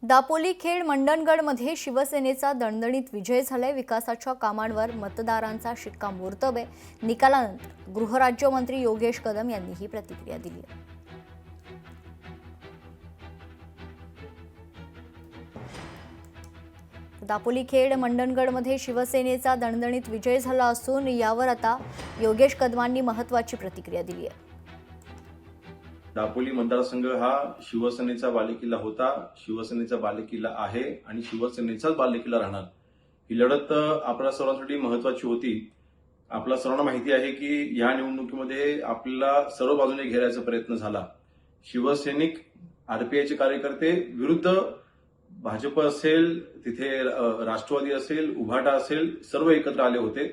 दापोली खेड मंडणगडमध्ये शिवसेनेचा दणदणीत विजय झालाय। विकासाच्या कामांवर मतदारांचा शिक्कामोर्तब आहे। निकालानंतर गृहराज्यमंत्री योगेश कदम यांनी ही प्रतिक्रिया दिली आहे। दापोली खेड मंडणगडमध्ये शिवसेनेचा दणदणीत विजय झाला असून यावर आता योगेश कदमांनी महत्त्वाची प्रतिक्रिया दिली आहे। दापोली मतदारसंघ हा शिवसेनेचा बालेकिल्ला होता, शिवसेनेचा बालेकिल्ला आहे आणि शिवसेनेचाच बालेकिल्ला राहणार। ही लढत आपल्या सर्वांसाठी महत्त्वाची होती। आपल्या सर्वांना माहिती आहे की या निवडणुकीमध्ये आपल्याला सर्व बाजूने घेरायचा प्रयत्न झाला। शिवसैनिक, आरपीआयचे कार्यकर्ते विरुद्ध भाजप असेल, तिथे राष्ट्रवादी असेल, उभाटा असेल, सर्व एकत्र आले होते।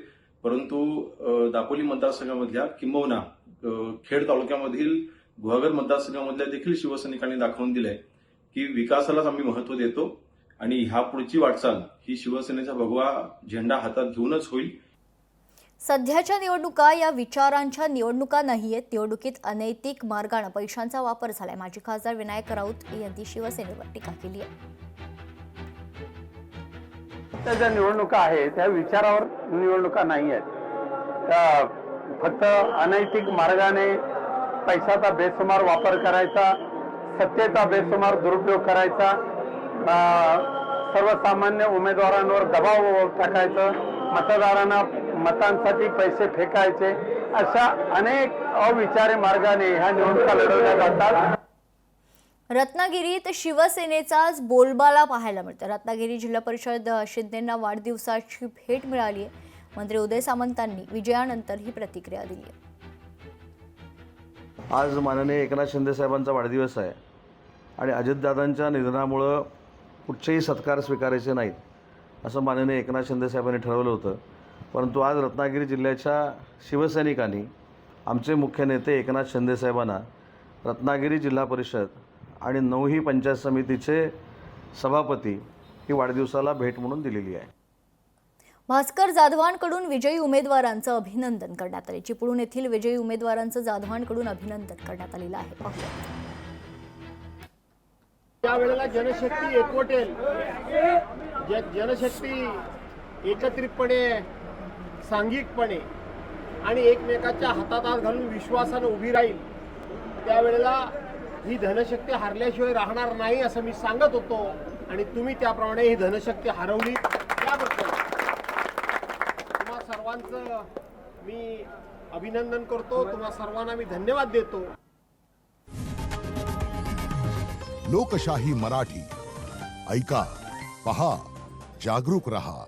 परंतु दापोली मतदारसंघामधल्या किंबहुना खेड तालुक्यामधील गुहागर मतदारसंघामधल्या देखील शिवसैनिकांनी दाखवून दिलंय की विकासालाच आम्ही महत्त्व देतो आणि ह्या पुढची वाटचाल ही शिवसेनेचा भगवा झेंडा हातात घेऊनच होईल। सध्याच्या निवडणुका या विचारांच्या निवडणुका नाहीयेत। निवडणुकीत अनैतिक मार्गाने पैशांचा वापर झालाय। माजी खासदार विनायक राऊत यांनी शिवसेनेवर टीका केली आहे। त्या ज्या निवडणुका आहेत त्या विचारावर निवडणुका नाही आहेत। फक्त अनैतिक मार्गाने पैशाचा बेसुमार वापर करायचा, सत्तेचा बेसुमार दुरुपयोग करायचा, सर्वसामान्य उमेदवारांवर दबाव टाकायचं, मतदारांना मतांसाठी पैसे फेकायचे, अशा अनेक अविचारी मार्गाने ह्या निवडणुका लढवल्या जातात। रत्नागिरीत शिवसेनेचाच बोलबाला पाहायला मिळतो। रत्नागिरी जिल्हा परिषद शिंदेंना वाढदिवसाची भेट मिळाली आहे। मंत्री उदय सामंतांनी विजयानंतर ही प्रतिक्रिया दिली आहे। आज माननीय एकनाथ शिंदे साहेबांचा वाढदिवस आहे आणि अजितदादांच्या निधनामुळे कुठचेही सत्कार स्वीकारायचे नाहीत असं माननीय एकनाथ शिंदे साहेबांनी ठरवलं होतं। परंतु आज रत्नागिरी जिल्ह्याच्या शिवसैनिकांनी आमचे मुख्य नेते एकनाथ शिंदे साहेबांना रत्नागिरी जिल्हा परिषद आणि 9ही पंचायत समितीचे सभापती ही वाढदिवसाला भेट म्हणून दिलेली आहे। भास्कर जाधवांकडून विजयी उमेदवारांचं अभिनंदन करण्यात आले। चिपळूण येथील विजयी उमेदवारांचं जाधवांकडून अभिनंदन करण्यात आलेलं आहे। त्यावेळेला जनशक्ती एकवटेल, जनशक्ती एकत्रितपणे, सांघिकपणे आणि एकमेकाच्या हातात हात घालून विश्वासाने उभी राहील, त्यावेळेला ही धनशक्ती हरल्याशिवाय राहणार नाही असं मी सांगत होतो आणि तुम्ही त्याप्रमाणे ही धनशक्ती हरवली। त्याबद्दल तुम्हा सर्वांचं मी अभिनंदन करतो, तुम्हा सर्वांना मी धन्यवाद देतो। लोकशाही मराठी ऐका, पहा, जागरूक रहा।